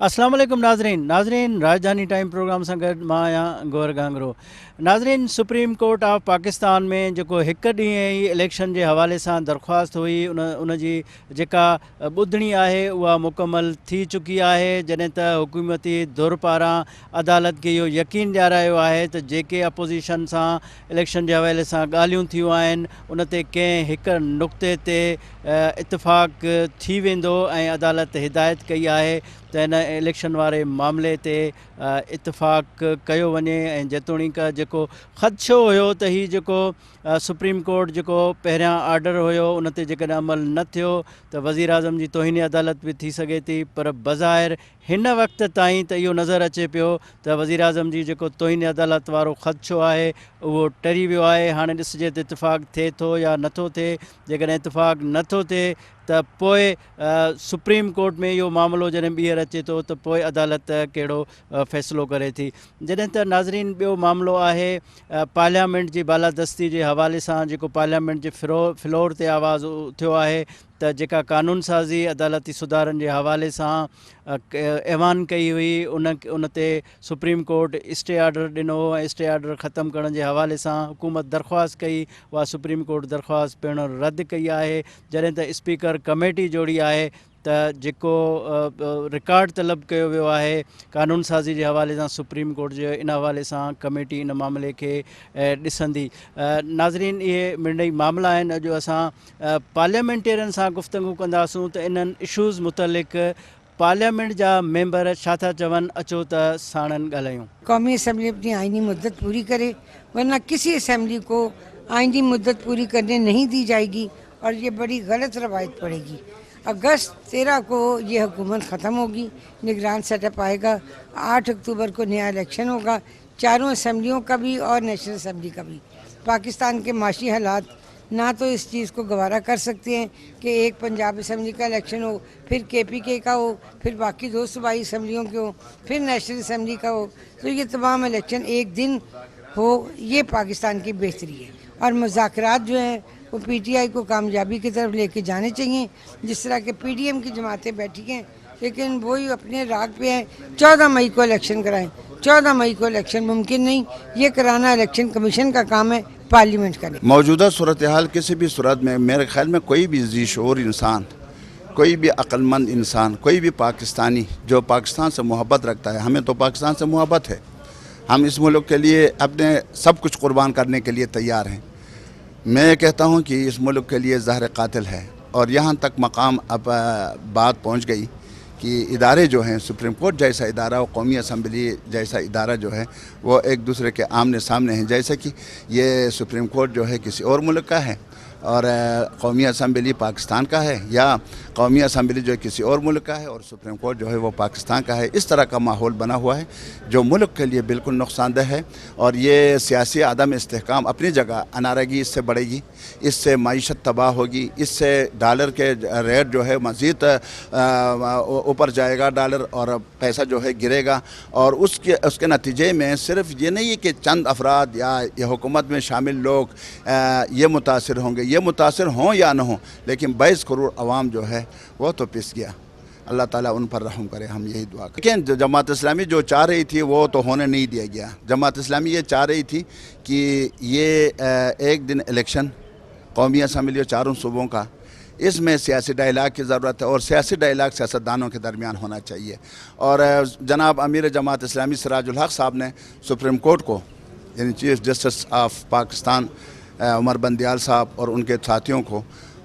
अस्सलाम वालेकुम नाज़रीन राजधानी टाइम प्रोग्राम से गॾु मां आहियां गौर गांगरो। नाज़रीन, सुप्रीम कोर्ट ऑफ पाकिस्तान में जेको हिकु ॾींहुं ई इलेक्शन जे हवाले सां दरख़्वास्त हुई उन जी जेका ॿुधणी आहे उहा मुकमल थी चुकी आहे, जॾहिं त हुकूमती धुर पारां अदालत खे इहो यकीन ॾियारायो आहे त जेके अपोज़िशन सां इलेक्शन जे हवाले सां ॻाल्हियूं थियूं आहिनि उन ते कंहिं हिकु नुक़्ते ते इतफ़ाक़ थी वेंदो ऐं अदालत हिदायत कई आहे त हिन इलेक्शन वारे मामले ते इतफ़ाक़ कयो वञे। ऐं जेतोणीक जेको ख़दशो हुयो त हीउ जेको सुप्रीम कोर्ट जेको पहिरियां आर्डर हुयो उन ते जेकॾहिं अमल न थियो त वज़ीर आज़म जी तौहीनी अदालत बि थी सघे थी, पर बज़ाहिर हिन वक़्त ताईं त इहो नज़र अचे पियो त वज़ीर आज़म जी जेको तौहीनी अदालत वारो ख़दशो आहे उहो टरी वियो आहे। हाणे ॾिसिजे त इतफ़ाक़ थिए थो या नथो थिए। जेकॾहिं इतफ़ाक़ नथो थिए त पोइ सुप्रीम कोर्ट में इहो मामिलो जॾहिं ॿीहर अचे थो त पोइ अदालत कहिड़ो फ़ैसिलो करे थी। जॾहिं त नाज़रीन ॿियो मामिलो आहे पार्लियामेंट जी बालादस्ती जे हवाले सां, जेको पार्लियामेंट जे फ्लोर ते आवाज़ उथियो आहे त जेका कानून साज़ी अदालती सुधारनि जे हवाले सां ऐवान कई हुई उन ते सुप्रीम कोर्ट स्टे आर्डर ॾिनो ऐं स्टे आर्डर ख़तमु करण जे हवाले सां हुकूमत दरख़्वास्त कई, उहा सुप्रीम कोर्ट दरख़्वास्त पिणु रद्द कई आहे। जॾहिं त स्पीकर कमेटी जोड़ी आहे त जेको रिकॉर्ड तलब कयो वियो आहे कानून साज़ी जे हवाले सां सुप्रीम कोर्ट जे इन हवाले सां कमेटी इन मामले खे ॾिसंदी। नाज़रीन, इहे मिड़ई मामला आहिनि। अॼु असां पार्लियामेंटेरियन सां गुफ़्तगू कंदासूं त इन्हनि इशूज़ मुतलिक़ पार्लियामेंट जा मेंबर छा था चवनि, अचो त साणनि ॻाल्हायूं। कौमी असम्बली अपनी आइनी मुद्दत पूरी करे, वरना किसी असम्बली को आइनी मुद्दत पूरी करने नहीं दी जाएगी और ये बड़ी गलत रवायत पड़ेगी। अगस्त 13 को ये हुकूमत ख़त्म होगी, निगरान सेटअप आएगा, 8 अक्टूबर को नया इलेक्शन होगा, चारों असम्बलियों का भी और नेशनल असम्बली का भी। पाकिस्तान के माशी हालात ना तो इस चीज़ को गवारा कर सकते हैं कि एक पंजाब असम्बली का इलेक्शन हो, फिर KPK का हो, फिर बाकी 2 सूबाई असम्बलियों के हो, फिर नेशनल असम्बली का हो। तो ये तमाम इलेक्शन एक दिन हो, ये पाकिस्तान की बेहतरी है। और मुज़ाकरात जो हैं वो PTI को कामयाबी की तरफ लेके जाने चाहिए। जिस तरह के PDM की जमातें बैठी हैं, लेकिन वही अपने राग पे हैं 14 मई को इलेक्शन कराएं। 14 मई को इलेक्शन मुमकिन नहीं, ये कराना इलेक्शन कमीशन का काम है, पार्लियामेंट का नहीं। मौजूदा सूरत हाल किसी भी सूरत में मेरे ख्याल में कोई भी ज़ी-शऊर इंसान, कोई भी अक्लमंद इंसान, कोई भी पाकिस्तानी जो पाकिस्तान से मोहब्बत रखता है, हमें तो पाकिस्तान से मोहब्बत है, हम इस मुल्क के लिए अपने सब कुछ कुर्बान करने के लिए तैयार हैं। मैं कहता हूं कि इस मुल्क के लिए ज़हर कातिल है। और यहाँ तक मकाम अब बात पहुँच गई कि इदारे जो हैं, सुप्रीम कोर्ट जैसा इदारा और कौमी असम्बली जैसा इदारा जो है वो एक दूसरे के आमने सामने हैं। जैसे कि ये सुप्रीम कोर्ट जो है किसी और मुल्क का है और कौमी असम्बली पाकिस्तान का है, या कौमी असम्बली जो है किसी और मुल्क का है और सुप्रीम कोर्ट जो है वो पाकिस्तान का है। इस तरह का माहौल बना हुआ है जो मुल्क के लिए बिल्कुल नुकसानदेह है। और ये सियासी अदम इस्तेहकाम अपनी जगह, अनारगी इससे बढ़ेगी, इससे मईशत तबाह होगी, इससे डॉलर के रेट जो है मज़ीद ऊपर जाएगा डॉलर, और पैसा जो है गिरेगा। और उसके नतीजे में सिर्फ ये नहीं है कि चंद अफराद या ये हुकूमत में शामिल लोग ये मुतासिर होंगे, ये मुतासिर हों या न हों, लेकिन 22 करोड़ अवाम जो है वो तो पिस गया। अल्लाह ताला उन पर रहम करे, हम यही दुआ करें। लेकिन जमात इस्लामी जो चाह रही थी वो तो होने नहीं दिया गया। जमात इस्लामी ये चाह रही थी कि ये एक दिन इलेक्शन कौमी असम्बली चारों सूबों का, इसमें सियासी डायलाग की ज़रूरत है और सियासी डायलाग सियासतदानों के दरमियान होना चाहिए। और जनाब अमीर जमात इस्लामी सिराजुल हक साहब ने सुप्रीम कोर्ट को, यानी चीफ जस्टिस ऑफ पाकिस्तान उमर बंदियाल साहब और उनके साथियों को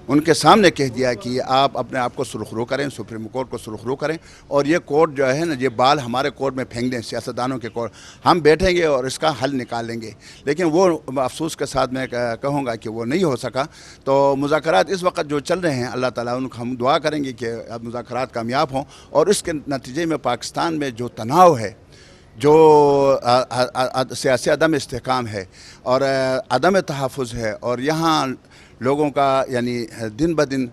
उनके सामने कह दिया कि आप अपने आप को सुरखरू करें, सुप्रीम कोर्ट को सुरखरू करें, और ये कोर्ट जो है ना, ये बाल हमारे कोर्ट में फेंक दें, सियासतदानों के कोर्ट, हम बैठेंगे और इसका हल निकालेंगे। लेकिन वो अफसोस के साथ मैं कहूँगा कि वो नहीं हो सका। तो मुज़ाकरात इस वक्त जो चल रहे हैं, अल्लाह ताला उनको, हम दुआ करेंगे कि अब मुज़ाकरात कामयाब हों और इसके नतीजे में पाकिस्तान में जो तनाव है, जो सियासी अदम इस्तेहकाम है और अदम तहफ़्फ़ुज़ है, और यहाँ लोगों का यानी दिन ब दिन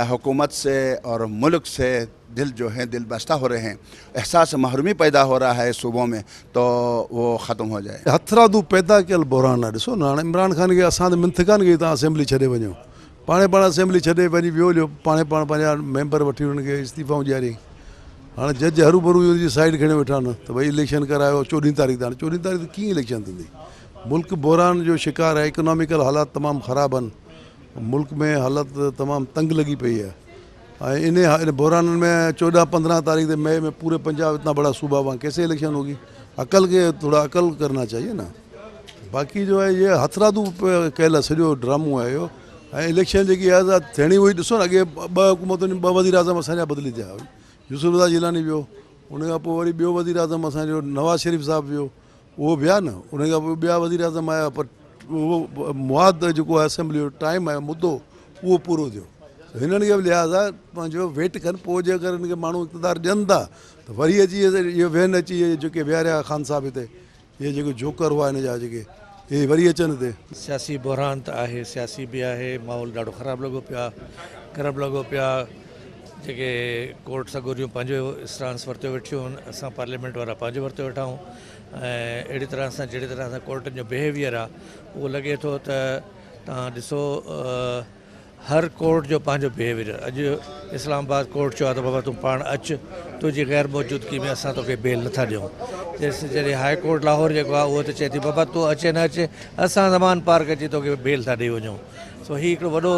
हुकूमत से और मुल्क से दिल जो है दिल बस्ता हो रहे हैं, एहसास महरूमी पैदा हो रहा है सूबों में, तो वो ख़त्म हो जाए। हथरादू पैदा कयल बहरान आहे। ॾिसो न, हाणे इमरान ख़ान खे असां त मिंथ कान कई तव्हां असेंबली छॾे वञो, पाण असेंबली छॾे वञी वियो, पाण पंहिंजा मेंबर वठी उन्हनि खे इस्तीफ़ाऊं ॾियारी। हाँ जज हरूभरू जी साइड खणे वेठा आहिनि त भई इलेक्शन करायो 14 तारीख़ ताईं 14 तारीख़ ते कीअं इलेक्शन थींदी मुल्क बहरान जो शिकार है इकोनॉमिकल हालात तमामु ख़राब आहिनि मुल्क में हालत तमामु तंग लगी पई है इन बहरान में 14-15 तारीख मई में पूरे पंजाब इतना बड़ा सूबा वहाँ कैसे इलेक्शन होगी अकल के थोड़ा अकल करना चाहिए ना बाकी जो है ये हथरादू कयल सॼो ड्रामो है इहो इलेक्शन जेकी आहे थियणी हुई ॾिसो न अॻे ॿ हुकूमतुनि 2 वज़ीर आज़म असांजा बदिली थिया यूसुफ रज़ा जिलानी वियो उन खां पोइ वरी ॿियो वज़ीर आज़म असांजो नवाज़ शरीफ़ साहिबु वियो उहो विया न उन खां पोइ ॿिया वज़ीर आज़म आया पर उहो मुआद जेको आहे असेंबली जो टाइम आहे मुद्दो उहो पूरो थियो हिननि खे बि लिहाज़ आहे पंहिंजो वेट कनि पोइ जे अगरि हिनखे माण्हू इक़्तिदार ॾियनि था त वरी अची इहे वेन अची इहे जेके विहारिया ख़ान साहिब हिते इहे जेके जोकर हुआ हिन जा जेके इहे वरी अचनि हिते सियासी बहरान त आहे सियासी बि आहे माहौल ॾाढो ख़राबु लॻो पियो आहे ख़राबु लॻो पिया जेके कोर्ट सगोरियूं पंहिंजो स्टांस वरितो वेठियूं आहिनि असां पार्लियामेंट वारा पंहिंजो वरितो वेठा आहियूं ऐं अहिड़ी तरह सां जहिड़ी तरह सां कोर्टनि जो बिहेवियर आहे उहो लॻे थो त तव्हां ॾिसो हर कोर्ट जो पंहिंजो बिहेवियर अॼु इस्लामाबाद कोर्ट चयो आहे त बाबा तूं पाण अचु तुंहिंजी ग़ैर मौजूदगी में असां तोखे बेल नथा ॾियूं जॾहिं हाई कोर्ट लाहौर जेको आहे उहो त चए थी बाबा तूं अचे न अचे असां ज़मान पार कजी तोखे बेल था ॾेई वञूं सो हीउ हिकिड़ो वॾो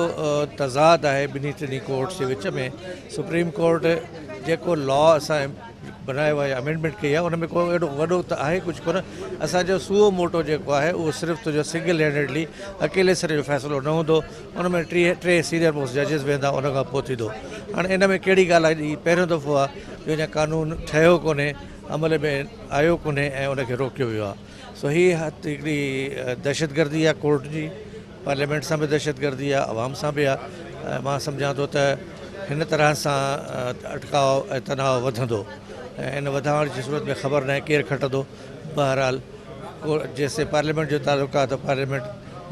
तज़ाद आहे ॿिन्ही टिनी कोर्ट्स जे विच में सुप्रीम कोर्ट जेको लॉ असां बनायो आहे अमेंडमेंट कई आहे उन में को एॾो वॾो त आहे कुझु कोन असांजो सुओ मोटो जेको आहे उहो सिर्फ़ु तुंहिंजो सिंगल हैंडेडली अकेले सिरे जो फ़ैसिलो न हूंदो उन में टे सीनियर मोस्ट जजिस वेंदा उन खां पोइ थींदो हाणे इन में कहिड़ी ॻाल्हि आहे पहिरियों दफ़ो आहे जो अञा कानून ठहियो कोन्हे अमल में आयो कोन्हे ऐं उनखे रोकियो वियो आहे सो हीअ हिकिड़ी दहशतगर्दी आहे कोर्ट जी पार्लियामेंट सां बि दहशतगर्दी आहे आवाम सां बि आहे मां सम्झां थो त हिन तरह सां अटकाव ऐं तनाव वधंदो ऐं इन वधाइण जी सूरत में ख़बर न आहे केरु खटंदो बहरहाल जेसिताईं पार्लियामेंट जो तालुक़ु आहे त पार्लियामेंट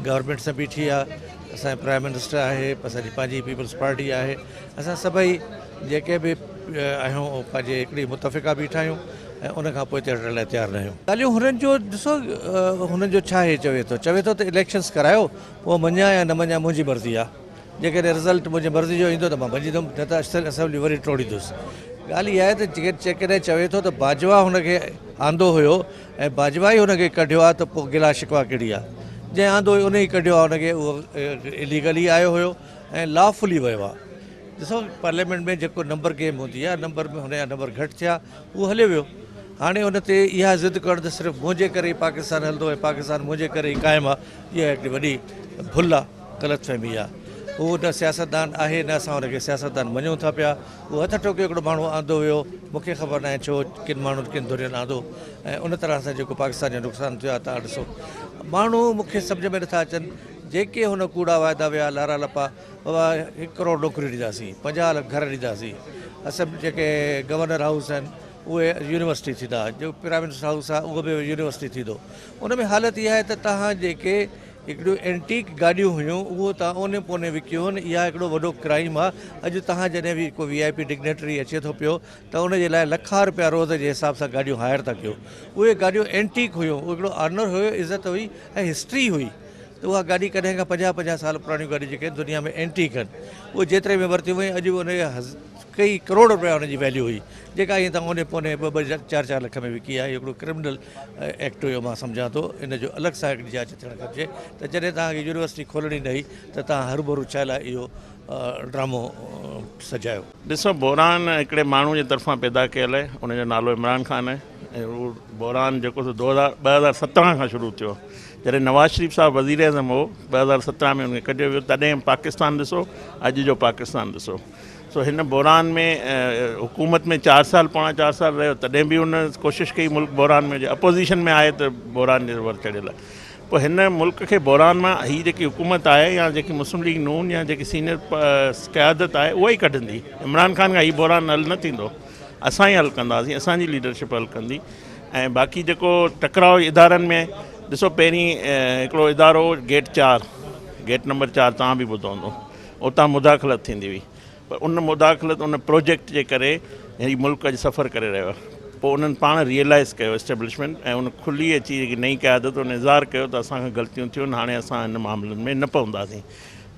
गवर्नमेंट सां बीठी आहे असांजो प्राइम मिनिस्टर आहे असांजी पंहिंजी पीपल्स पार्टी आहे असां सभई जेके बि आहियूं पंहिंजे हिकिड़ी मुतफ़िक़ा बीठा आहियूं ऐं उन खां पोइ हटण लाइ तयारु न आहियूं ॻाल्हियूं हुननि जो ॾिसो हुननि जो छा हे चवे थो त इलेक्शन्स करायो पोइ मञा या न मञा मुंहिंजी मर्ज़ी आहे जेकॾहिं रिज़ल्ट मुंहिंजी मर्ज़ी जो ईंदो त मां भॼींदुमि न त असेंबली वरी टोड़ींदुसि ॻाल्हि इहा आहे त जेकॾहिं चवे थो त बाजवा हुनखे आंदो हुयो ऐं बाजवा ई हुनखे कढियो आहे त पोइ गिला शिकवा कहिड़ी आहे जंहिं आंदो हुयो उन ई कढियो आहे हुनखे उहो इलीगली आयो हुयो ऐं लॉफुली वियो आहे ॾिसो पार्लियामेंट में जेको नंबर गेम हूंदी आहे नंबर में हुनजा नंबर घटि थिया उहो हलियो वियो हाणे उन ते इहा ज़िद करणु त सिर्फ़ु मुंहिंजे करे ई पाकिस्तान हलंदो ऐं पाकिस्तान मुंहिंजे करे ई क़ाइमु आहे इहा हिकिड़ी वॾी भुल आहे ग़लतफ़हमी आहे उहो न सियासतदान आहे न असां हुनखे सियासतदान मञूं था पिया उहो हथ टोके हिकिड़ो माण्हू आंदो हुयो मूंखे ख़बर न आहे छो किन माण्हू किन धुरियुनि आंदो ऐं उन तरह सां जेको पाकिस्तान जो नुक़सानु थियो आहे तव्हां ॾिसो माण्हू मूंखे सम्झ में नथा अचनि जेके हुन कूड़ा वाइदा विया लारा लपा बाबा 1 करोड़ नौकरियूं ॾींदासीं 50 लाख घर ॾींदासीं असां जेके गवर्नर हाउस आहिनि उहे यूनिवर्सिटी थींदा जो प्राइम मिनिस्टर हाउस आहे उहो बि यूनिवर्सिटी थींदो उन में हालत इहा आहे त तव्हां जेके हिकिड़ियूं एंटीक गाॾियूं हुयूं उहो तव्हां ओने पोने विकियूं आहिनि इहा हिकिड़ो वॾो क्राइम आहे अॼु तव्हां जॾहिं बि को VIP डिग्नेटरी अचे थो पियो त उनजे लाइ लखा रुपया रोज़ जे हिसाब सां गाॾियूं हायर था कयो उहे गाॾियूं एंटीक हुयूं उहो हिकिड़ो ऑनर हुयो इज़त हुई ऐं हिस्ट्री हुई त उहा गाॾी कॾहिं खां 50 साल पुराणियूं गाॾियूं जेके दुनिया में एंटीक आहिनि उहे जेतिरे में वरितियूं वयूं अॼु उनजे कई करोड़ रुपया हुनजी वैल्यू हुई जेका ईअं तव्हां ओने पोने 2-4 लख में विकी आहे हिकिड़ो क्रिमिनल एक्ट हुयो मां सम्झां थो इन जो अलॻि सां हिकिड़ी जांच थियणु घुरिजे त जॾहिं तव्हांखे यूनिवर्सिटी खोलणी न हुई त तव्हां हरूभरू छा लाइ इहो ड्रामो सजायो ॾिसो बहरान हिकिड़े माण्हू जे तरफ़ां पैदा कयल आहे उनजो नालो इमरान ख़ान आहे ऐं उहो बहरान जेको 2017 खां शुरू थियो जॾहिं नवाज़ शरीफ़ साहिबु वज़ीर आज़म हो 2017 में उनखे कढियो वियो तॾहिं पाकिस्तान ॾिसो अॼु जो पाकिस्तान ॾिसो सो हिन बहरान में हुकूमत में 4 साल पौणा 4 साल रहियो तॾहिं बि हुन कोशिशि कई मुल्क बहरान में अपोज़िशन में आहे त बहरान जे वर चढ़ियल आहे पोइ हिन मुल्क खे बहरान मां हीअ जेकी हुकूमत आहे या जेकी मुस्लिम लीग नून या जेकी सीनियर क़यादत आहे उहा ई कढंदी इमरान ख़ान खां हीअ बहरान हल न थींदो असां ई हल कंदासीं असांजी लीडरशिप हल कंदी ऐं बाक़ी जेको टकराव इदारनि में ॾिसो पहिरीं हिकिड़ो इदारो गेट 4 गेट नंबर 4 तव्हां बि ॿुधो हूंदो उतां मुदाख़लत थींदी हुई पर उन मुदाख़लत उन प्रोजेक्ट जे करे हीउ मुल्क अॼु सफ़र करे रहियो आहे पोइ उन्हनि पाण रियलाइज़ कयो एस्टेब्लिशमेंट ऐं उन खुली अची जेकी नई क़यादत उन इज़हार कयो त असांखां ग़लतियूं थियूं हाणे असां हिन मामलनि में न पवंदासीं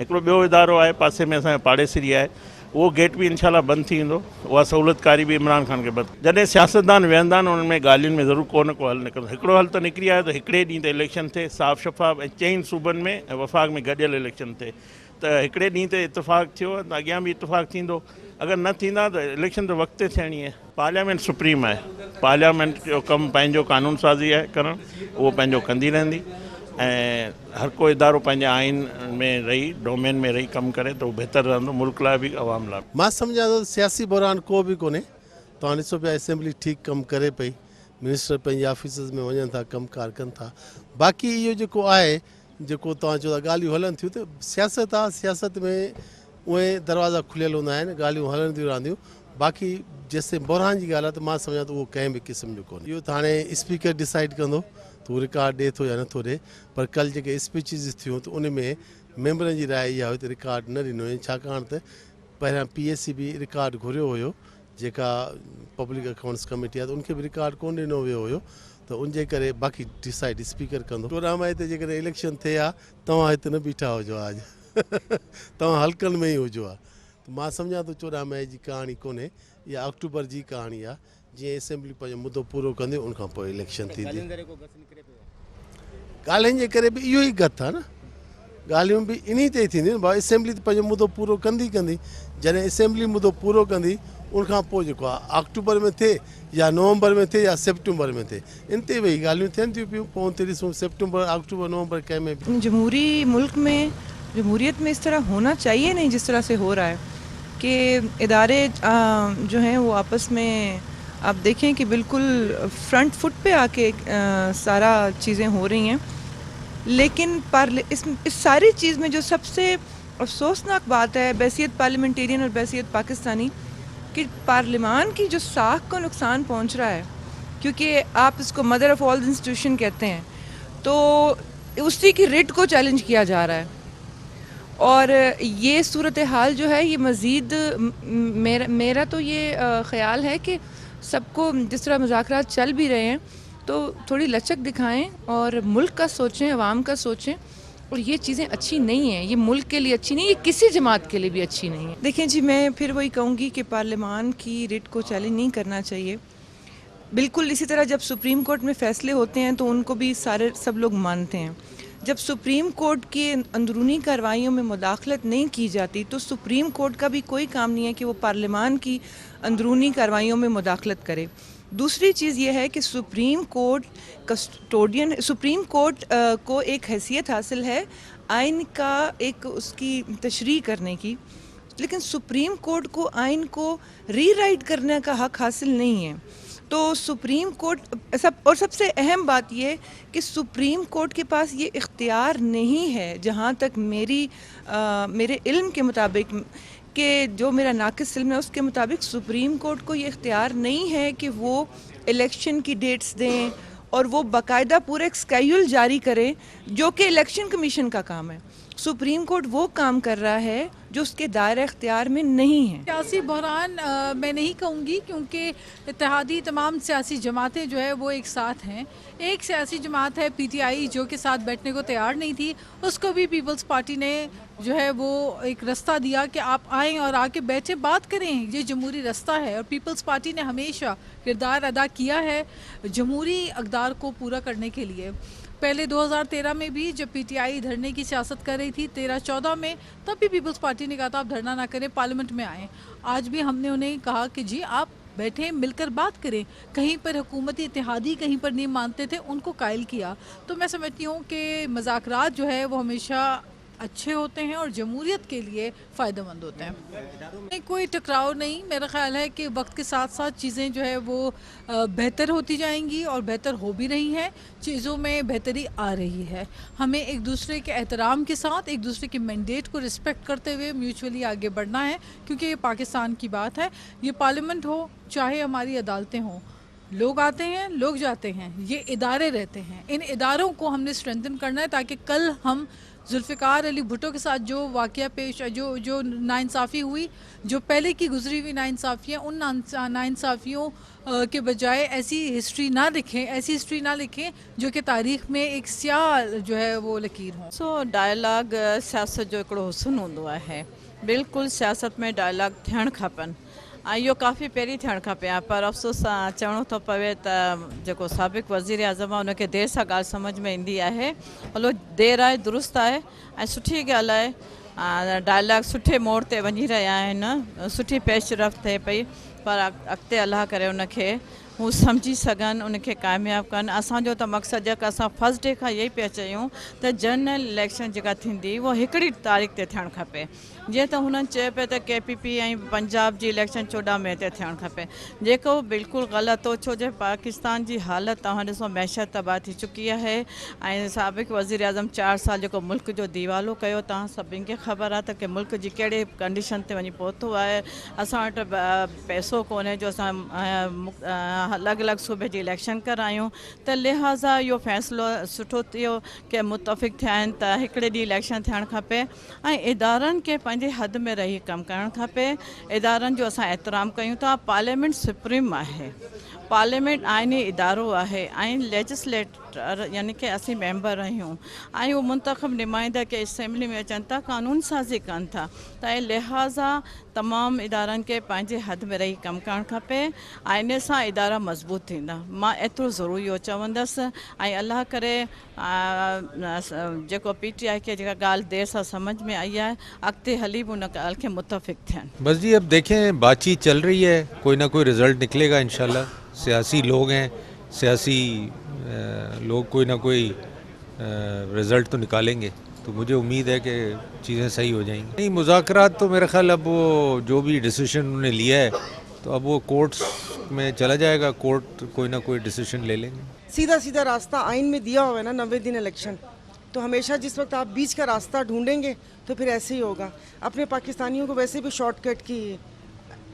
हिकिड़ो ॿियो इदारो आहे पासे में असांजो पाड़ेसिरी आहे उहो गेट बि इनशाला बंदि थी वेंदो, उहा सहूलियतकारी बि इमरान ख़ान खे बंदि। जॾहिं सियासतदान वेहंदा आहिनि उन्हनि में ॻाल्हियुनि में ज़रूरु को न को हल निकिरंदो। हिकिड़ो हल त निकिरी आयो त हिकिड़े ॾींहुं ते इलेक्शन थिए, साफ़ शफ़ाफ़, ऐं 4 सूबनि में ऐं वफ़ाक़ में गॾियल इलेक्शन थिए। त हिकिड़े ॾींहुं ते इतफ़ाक़ थियो त अॻियां बि इतफ़ाक़ थींदो। अगरि न थींदा त इलेक्शन त वक़्त ते थियणी आहे। पार्लियामेंट सुप्रीम आहे, पार्लियामेंट जो कमु पंहिंजो कानून साज़ी आहे करणु, उहो पंहिंजो कंदी रहंदी ऐं हर को इदारो पंहिंजे आइन में रही, डोमेन में रही कमु करे त उहो बहितर रहंदो, मुल्क लाइ बि अवाम लाइ। मां सम्झां थो सियासी बहरान को बि कोन्हे। तव्हां ॾिसो पिया असेंबली ठीकु कमु करे पई, मिनिस्टर पंहिंजे ऑफिसिस में वञनि था, कमकार कनि था। बाक़ी इहो जेको आहे, जेको तव्हां चओ था ॻाल्हियूं हलनि थियूं, त सियासत आहे, सियासत में उहे दरवाज़ा खुलियल हूंदा आहिनि, ॻाल्हियूं हलंदियूं रहंदियूं। बाक़ी जेसिताईं बहरान जी ॻाल्हि आहे त मां सम्झां थो उहो कंहिं बि क़िस्म जो कोन्हे। इहो त हाणे स्पीकर डिसाइड कंदो त उहो रिकॉर्ड ॾिए थो या नथो ॾिए। पर कल्ह जेके स्पीचिस थियूं त उन में मेंबरनि जी राय इहा हुई त रिकॉर्ड न ॾिनो हुई, छाकाणि त पहिरियां PSC बि रिकॉर्ड घुरियो हुयो, जेका पब्लिक अकाउंट्स कमेटी आहे, त उनखे बि रिकॉर्ड कोन ॾिनो वियो हुयो। त उनजे करे बाक़ी डिसाइड स्पीकर कंदो। 14 मई ते जेकॾहिं इलेक्शन थिए हा, तव्हां हिते न बीठा हुजो अॼु तव्हां हल्कनि में ई हुजो हा। त मां सम्झां थो 14 मई जी कहाणी कोन्हे, इहा अक्टूबर जी कहाणी आहे। जीअं असेंबली पंहिंजो मुदो पूरो कंदी, उनखां पोइ इलेक्शन थींदी। ॻाल्हियुनि जे करे बि इहो ई गत आहे न, ॻाल्हियूं बि इन ते ई थींदियूं न भाई। असेंबली त पंहिंजो मुदो पूरो कंदी जॾहिं असेंबली मुदो पूरो कंदी, उनखां पोइ जेको आहे अक्टूबर में थिए या नवंबर में थिए या सेप्टेम्बर में थिए, इन ते वेही ॻाल्हियूं थियनि थियूं पियूं। पोइ ते ॾिसूं सेप्टेम्बर, अक्टूबर, नवंबर कंहिं में बि। जमहूरी मुल्क में जमहूरियत में इस तरह होना चाहिए नहीं जिस तरह से हो रहा है कि इदारे जो हैं वो आपस में आप देखें कि बिल्कुल फ्रंट फुट पे आके सारा चीज़ें हो रही हैं। लेकिन इस सारी चीज़ में जो सबसे अफसोसनाक बात है बैसियत पार्लियामेंटेरियन और बैसियत पाकिस्तानी, कि पार्लियामान की जो साख को नुकसान पहुंच रहा है, क्योंकि आप इसको मदर ऑफ ऑल इंस्टीट्यूशन कहते हैं, तो उसी की रिट को चैलेंज किया जा रहा है। और ये सूरत हाल जो है ये मज़ीद मेरा तो ये ख़्याल है कि सबको जिस तरह मुज़ाकरात चल भी रहे हैं तो थोड़ी लचक दिखाएं और मुल्क का सोचें, अवाम का सोचें। और ये चीज़ें अच्छी नहीं हैं, ये मुल्क के लिए अच्छी नहीं, ये किसी जमात के लिए भी अच्छी नहीं है। देखें जी, मैं फिर वही कहूँगी कि पार्लियामान की रिट को चैलेंज नहीं करना चाहिए। बिल्कुल इसी तरह जब सुप्रीम कोर्ट में फ़ैसले होते हैं तो उनको भी सब लोग मानते हैं। जब सुप्रीम कोर्ट की अंदरूनी कार्रवाइयों में मुदाखलत नहीं की जाती तो सुप्रीम कोर्ट का भी कोई काम नहीं है कि वो पार्लियामान की अंदरूनी कार्रवाइयों में मुदाखलत करे। दूसरी चीज़ ये है कि सुप्रीम कोर्ट को एक हैसियत हासिल है आइन का एक उसकी तशरीह करने की, लेकिन सुप्रीम कोर्ट को आइन को रीराइट करने का हक़ हासिल नहीं है। तो सुप्रीम कोर्ट और सबसे अहम बात ये कि सुप्रीम कोर्ट के पास ये इख्तियार नहीं है, जहाँ तक मेरे इल्म के मुताबिक, कि जो मेरा नाक़िस इल्म है उसके मुताबिक सुप्रीम कोर्ट को ये इख्तियार नहीं है कि वो इलेक्शन की डेट्स दें और वो बाकायदा पूरा एक स्केड्यूल जारी करें, जो कि इलेक्शन कमीशन का काम है। सुप्रीम कोर्ट वो काम कर रहा है जो उसके दायरे इख्तियार में नहीं है। सियासी बहरान मैं नहीं कहूँगी, क्योंकि इत्तेहादी तमाम सियासी जमातें जो है वो एक साथ हैं। एक सियासी जमात है PTI जो के साथ बैठने को तैयार नहीं थी, उसको भी पीपल्स पार्टी ने जो है वो एक रास्ता दिया कि आप आएँ और आके बैठे बात करें, ये जमहूरी रास्ता है। और पीपल्स पार्टी ने हमेशा किरदार अदा किया है जमहूरी अक़दार को पूरा करने के लिए। पहले 2013 में भी जब PTI धरने की सियासत कर रही थी, 13-14 में, तब भी पीपल्स पार्टी ने कहा था आप धरना ना करें, पार्लियामेंट में आएँ। आज भी हमने उन्हें कहा कि जी आप बैठें, मिलकर बात करें। कहीं पर हुकूमती इत्तेहादी कहीं पर नहीं मानते थे, उनको कायल किया। तो मैं समझती हूँ कि मज़ाकरात जो है वो हमेशा अच्छे होते हैं और जमहूरियत के लिए फ़ायदेमंद होते हैं। कोई टकराव नहीं, मेरा ख़्याल है कि वक्त के साथ साथ चीज़ें जो है वो बेहतर होती जाएंगी और बेहतर हो भी रही हैं, चीज़ों में बेहतरी आ रही है। हमें एक दूसरे के एहतराम के साथ, एक दूसरे के मैंडेट को रिस्पेक्ट करते हुए म्यूचुअली आगे बढ़ना है, क्योंकि ये पाकिस्तान की बात है। ये पार्लियामेंट हो चाहे हमारी अदालतें हों, लोग आते हैं, लोग जाते हैं, ये इदारे रहते हैं। इन इदारों को हमने स्ट्रेंथन करना है ताकि कल हम जुल्फ़िकार अली भुट्टो के साथ जो वाक़या पेश जो नाइंसाफ़ी हुई, जो पहले की गुजरी हुई नाइंसाफ़ियाँ, उन नाइंसाफ़ियों के बजाय ऐसी हिस्ट्री ना लिखें, ऐसी हिस्ट्री ना लिखें जो कि तारीख़ में एक स्याह जो है वो लकीर हो। डायलॉग सियासत जो हिकिड़ो हुस्न हूंदो आहे, बिल्कुलु सियासत में डायलॉग थियणु खपनि ऐं इहो काफ़ी पहिरीं थियणु खपे हा, पर अफ़सोस सां चवणो थो पवे त जेको साबिक़ वज़ीर आज़म आहे उनखे देरि सां ॻाल्हि सम्झ में ईंदी आहे। हलो देरि आहे दुरुस्त आहे ऐं सुठी ॻाल्हि आहे, डायलॉग सुठे मोड़ ते वञी रहिया आहिनि, सुठी पेशरफ़्त थिए पई, पर अॻिते अलाह करे उनखे हू सम्झी सघनि, उनखे कामयाबु कनि। असांजो त मक़सदु जेका असां फर्स्ट डे खां इहो ई पिया चयूं त जनरल इलेक्शन जेका थींदी उहा हिकिड़ी तारीख़ ते थियणु खपे, जीअं त हुननि चयो पिया त KPP ऐं पंजाब जी इलेक्शन 14 मई ते थियणु खपे, जेको बिल्कुलु ग़लति हो, छो जो पाकिस्तान जी हालत तव्हां ॾिसो मैशत तबाह थी चुकी आहे ऐं साबिक़ वज़ीर आज़म 4 साल जेको मुल्क जो दीवालो कयो, तव्हां सभिनी खे ख़बर आहे त की मुल्क जी कहिड़े कंडीशन ते वञी पहुतो आहे। असां वटि पैसो कोन्हे जो असां अलॻि अलॻि सूबे जी इलेक्शन करायूं, त लिहाज़ा इहो फ़ैसिलो सुठो थियो की मुतफ़िक़ थिया आहिनि त हिकिड़े ॾींहुं इलेक्शन थियणु खपे ऐं इदारनि खे पंहिंजे हद में रही कमु करणु खपे। इदारनि जो असां एतिराम कयूं था। पार्लियामेंट सुप्रीम आहे, पार्लियामेंट आइनी इदारो आहे ऐं लेजिस्लेटर यानी कि असीं मेंबर आहियूं ऐं उहे मुंतख़ब नुमाइंदा के असेंबली में अचनि था, कानून साज़ी कनि था, त लिहाज़ा तमामु इदारनि खे पंहिंजे हद में रही कमु करणु खपे ऐं इन सां इदारा मज़बूत थींदा। मां एतिरो ज़रूरु इहो चवंदसि ऐं अलाह करे जेको PTI खे जेका ॻाल्हि देरि सां सम्झ में आई आहे, अॻिते हली बि उन ॻाल्हि खे मुतफ़िक़ थियनि। बस जी अब देखें, बातचीत चल रही है, कोई ना कोई रिज़ल्ट निकलेगा इंशाल्लाह। सियासी लोग हैं, सियासी लोग कोई ना कोई रिज़ल्ट तो निकालेंगे, तो मुझे उम्मीद है कि चीज़ें सही हो जाएंगी। नहीं, मुज़ाकरात तो मेरा ख्याल अब वो जो भी डिसीजन उन्होंने लिया है तो अब वो कोर्ट्स में चला जाएगा, कोर्ट कोई ना कोई डिसीजन ले लेंगे। सीधा सीधा रास्ता आइन में दिया हुआ है ना, 90 दिन इलेक्शन, तो हमेशा जिस वक्त आप बीच का रास्ता ढूंढेंगे तो फिर ऐसे ही होगा। अपने पाकिस्तानियों को वैसे भी शॉर्टकट की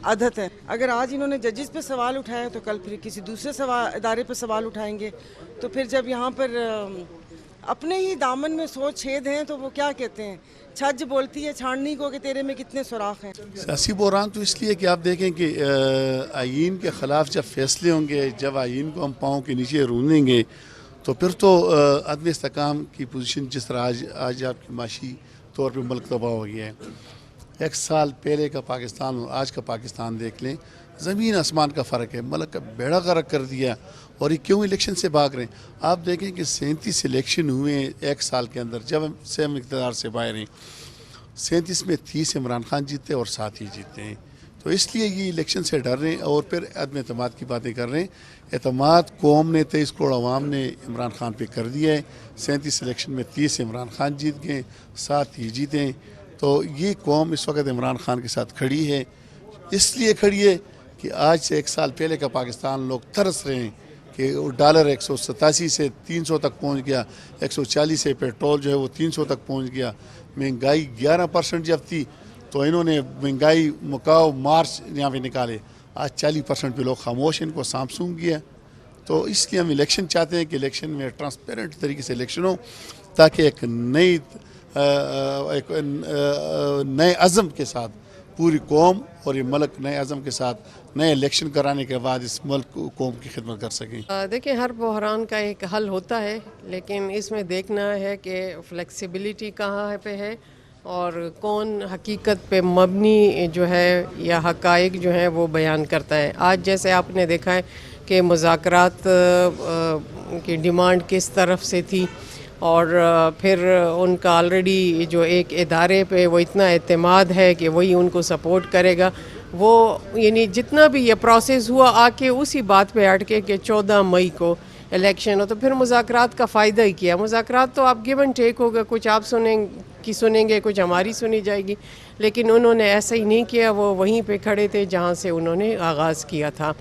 आदत है। अगर आज इन्होंने जजेस पे सवाल उठाया तो कल फिर किसी दूसरे इदारे पे सवाल उठाएंगे, तो फिर जब यहाँ पर अपने ही दामन में 100 छेद हैं तो वो क्या कहते हैं, छज बोलती है छाननी को कि तेरे में कितने सुराख हैं। सियासी बहरान तो इसलिए कि आप देखें कि आइन के ख़िलाफ़ जब फैसले होंगे, जब आइन को हम पाँव के नीचे रूंदेंगे, तो फिर तो अदम इस्तेकाम की पोजीशन जिस तरह आज आपकी माशी तौर पे मुल्क तबाह हो गया है। 1 साल पहले का पाकिस्तान और आज का पाकिस्तान देख लें, ज़मीन आसमान का फ़र्क है। मुल्क का बेड़ा गर्क कर दिया, और ये क्यों इलेक्शन से भाग रहे हैं। आप देखें कि 37 इलेक्शन हुए हैं 1 साल के अंदर, जब हम इक़्तिदार से बाहर हैं। 37 में 30 इमरान खान जीते और 7 ही जीते हैं, तो इसलिए ये इलेक्शन से डर रहे हैं और फिर अदम एतमाद की बातें कर रहे हैं। एतमाद कौम ने 23 करोड़ अवाम ने इमरान खान पे कर दिया है। 37 इलेक्शन में 30 इमरान खान जीत गए, 7 ही जीते हैं, तो ये कौम इस वक्त इमरान खान के साथ खड़ी है। इसलिए खड़ी है कि आज से 1 साल पहले का पाकिस्तान लोग तरस रहे हैं कि डॉलर 187 से 300 तक पहुंच गया, 140 से पेट्रोल जो है वो 300 तक पहुंच गया, महंगाई 11% जब थी तो इन्होंने महंगाई मुकाओ मार्च यहाँ पे निकाले, आज 40% पे लोग खामोश, इनको सामसूम किया। तो इसलिए हम इलेक्शन चाहते हैं कि इलेक्शन में ट्रांसपेरेंट तरीके से इलेक्शन हो, ताकि एक नए अज़म के साथ पूरी कौम और ये मुल्क नए अज़म के साथ नए इलेक्शन कराने के बाद इस मुल्क कौम की खिदमत कर सकें। देखिए, हर बहरान का एक हल होता है, लेकिन इसमें देखना है कि फ्लेक्सिबिलिटी कहाँ पे है और कौन हकीकत पे मबनी जो है या हक़ाइक़ जो है वो बयान करता है। आज जैसे आपने देखा है कि मुज़ाकरात की डिमांड किस तरफ से थी, और फिर उनका ऑलरेडी जो एक इदारे पे वो इतना एतमाद है कि वही उनको सपोर्ट करेगा, वो यानी जितना भी ये प्रोसेस हुआ आके उसी बात पे अटके कि 14 मई को इलेक्शन हो, तो फिर मुज़ाकरात का फ़ायदा ही किया। मुज़ाकरात तो आप गिव एंड टेक होगा, कुछ आप सुनेंगे कुछ हमारी सुनी जाएगी, लेकिन उन्होंने ऐसा ही नहीं किया। वो वहीं पे खड़े थे जहाँ से उन्होंने आगाज़ किया था।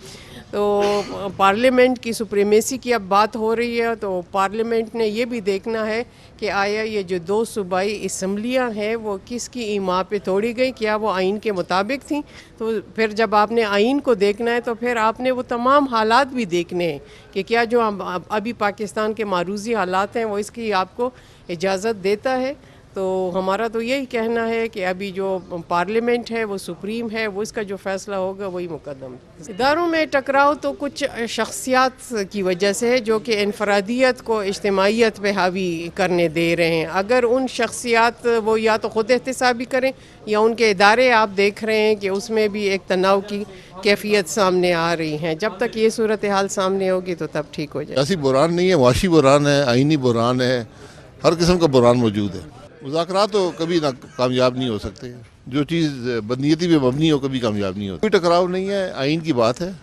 तो पार्लियामेंट की सुप्रीमेसी की अब बात हो रही है, तो पार्लियामेंट ने ये भी देखना है कि आया ये जो 2 सूबाई असम्बलियाँ हैं वो किसकी ईमा पे तोड़ी गई, क्या वो आइन के मुताबिक थी। तो फिर जब आपने आइन को देखना है तो फिर आपने वो तमाम हालात भी देखने हैं कि क्या जो अभी पाकिस्तान के मारूजी हालात हैं वो इसकी आपको इजाज़त देता है। तो हमारा तो यही कहना है कि अभी जो पार्लियामेंट है वो सुप्रीम है, वो इसका जो फैसला होगा वही मुकद्दम। इदारों में टकराव तो कुछ शख्सियात की वजह से है जो कि इनफरादियत को इज्तिमाइयत पे हावी करने दे रहे हैं। अगर उन शख्सियात वो या तो ख़ुद एहतसाबी करें या उनके इदारे आप देख रहे हैं कि उसमें भी एक तनाव की कैफियत सामने आ रही है। जब तक ये सूरत हाल सामने होगी तो तब ठीक हो जाए। ऐसी बुरान नहीं है, वाशी बुरान है, आइनी बुरान है, हर किस्म का बुरान मौजूद है। मुज़ाकरात तो कभी ना कामयाब नहीं हो सकते, जो चीज़ बदनीयती पे मबनी हो कभी कामयाब नहीं होती। कोई टकराव नहीं है, आइन की बात है,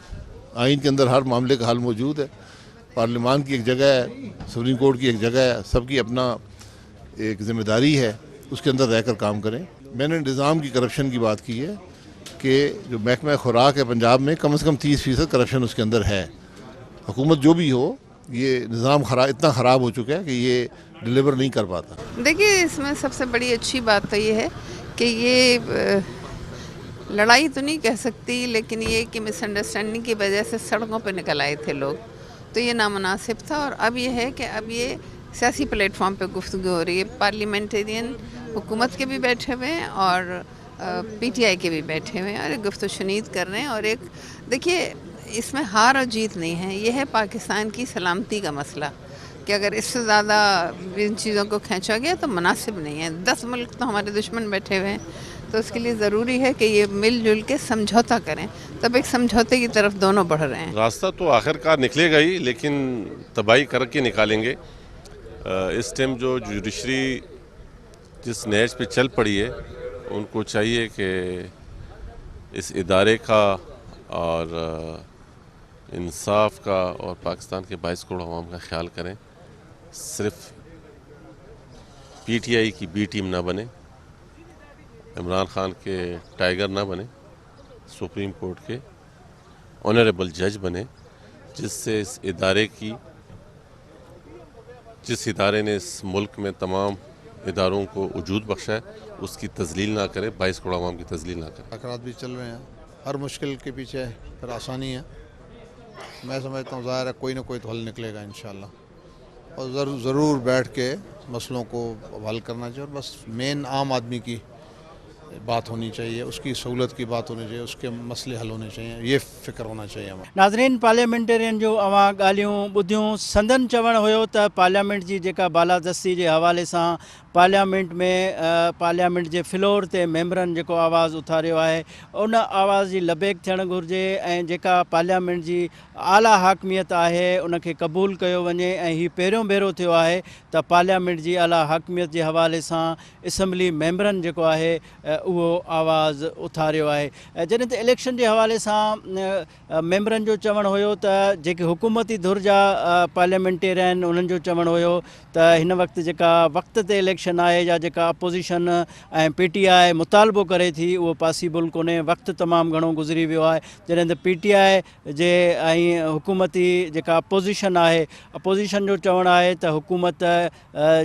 आइन के अंदर हर मामले का हल मौजूद है। पार्लियामान की एक जगह है, सुप्रीम कोर्ट की एक जगह है, सबकी अपना एक ज़िम्मेदारी है, उसके अंदर रहकर काम करें। मैंने निज़ाम की करप्शन की बात की है कि जो महकमा खुराक है पंजाब में कम से कम 30% करप्शन उसके अंदर है। हुकूमत जो भी हो, ये निज़ाम इतना ख़राब हो चुका है कि ये डिलीवर नहीं कर पाता। देखिए, इसमें सबसे बड़ी अच्छी बात तो ये है कि ये लड़ाई तो नहीं कह सकती, लेकिन ये कि मिसअंडरस्टैंडिंग की वजह से सड़कों पर निकल आए थे लोग, तो ये नामुनासिब था। और अब ये है कि अब ये सियासी प्लेटफॉर्म पे गुफ्तगू हो रही है। पार्लियामेंटेरियन हुकूमत के भी बैठे हुए हैं और PTI के भी बैठे हुए हैं और एक गुफ्तगू शुनीद कर रहे हैं। और एक देखिए, इसमें हार और जीत नहीं है, ये है पाकिस्तान की सलामती का मसला कि अगर इससे ज़्यादा इन चीज़ों को खींचा गया तो मुनासिब नहीं है। 10 मुल्क तो हमारे दुश्मन बैठे हुए हैं, तो उसके लिए ज़रूरी है कि ये मिलजुल के समझौता करें, तब एक समझौते की तरफ दोनों बढ़ रहे हैं। रास्ता तो आखिरकार निकलेगा ही, लेकिन तबाही करके निकालेंगे। इस टाइम जो जुडिशरी जिस नहज पे चल पड़ी है, उनको चाहिए कि इस इदारे का और इंसाफ का और पाकिस्तान के 22 करोड़ अवाम का ख्याल करें। सिर्फ PTI की B टीम ना बने, इमरान खान के टाइगर ना बने, सुप्रीम कोर्ट के ऑनरेबल जज बने, जिससे इस इदारे की, जिस इदारे ने इस मुल्क में तमाम इदारों को वजूद बख्शा है, उसकी तजलील ना करे, 22 करोड़ अवाम की तजलील ना करे। टकराव भी चल रहे हैं, हर मुश्किल के पीछे फिर आसानी है। मैं समझता हूँ ज़ाहिर है कोई ना कोई तो हल निकलेगा इंशाल्लाह, और ज़रूर बैठ के मसलों को हल करना चाहिए। और बस मेन आम आदमी की बात होनी चाहिए, उसकी सहूलत की बात होनी चाहिए, उसके मसले हल होने चाहिए, ये फ़िक्र होना चाहिए हमें। नाज़रीन, पार्लियामेंटेरियन जो अवां ॻाल्हियूं ॿुधियूं, संदन चवणु हुयो त पार्लियामेंट जी जेका बालादस्ती जे हवाले सां पार्लियामेंट में पार्लियामेंट जे फ्लोर ते मेंबरनि जेको आवाज़ु उथारियो आहे, उन आवाज़ जी लबेक थियणु घुरिजे ऐं जेका पार्लियामेंट जी आला हाकमियत आहे उनखे क़बूल कयो वञे। ऐं हीउ पहिरियों भेरो थियो आहे त पार्लियामेंट जी आला हाकमियत जे हवाले सां असैम्बली मेंबरनि जेको आहे उहो आवाज़ु उथारियो आहे। जॾहिं त इलेक्शन जे हवाले सां मेंबरनि जो चवणु हुयो त जेके हुकूमती धुर जा पार्लियामेंटेरियन उन्हनि जो चवणु हुयो त हिन वक़्तु जेका वक़्त ते इलेक्शन आहे या जेका अपोज़िशन ऐं PTI मुतालबो करे थी उहो पॉसिबल कोन्हे, वक़्तु तमामु घणो गुज़री वियो आहे। जॾहिं त PTI जे ऐं हुकूमती जेका अपोज़िशन आहे, अपोज़िशन जो चवणु आहे त हुकूमत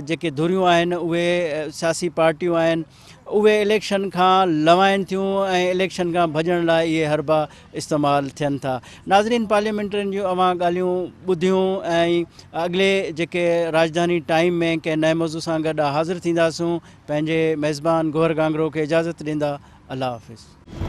जेके धुरियूं आहिनि उहे सियासी पार्टियूं आहिनि, उहे इलेक्शन खां लवाइनि थियूं ऐं इलेक्शन खां भॼण लाइ इहे हरबा इस्तेमालु थियनि था। नाज़रीन, पार्लियामेंटरियुनि जूं अवां ॻाल्हियूं ॿुधियूं ऐं अॻिले जेके राजधानी टाइम में कंहिं नए मौज़ू सां गॾु हाज़िर थींदासूं। पंहिंजे मेज़बान गौहर गांगरो खे इजाज़त ॾींदा। अल्लाह हाफ़िज़।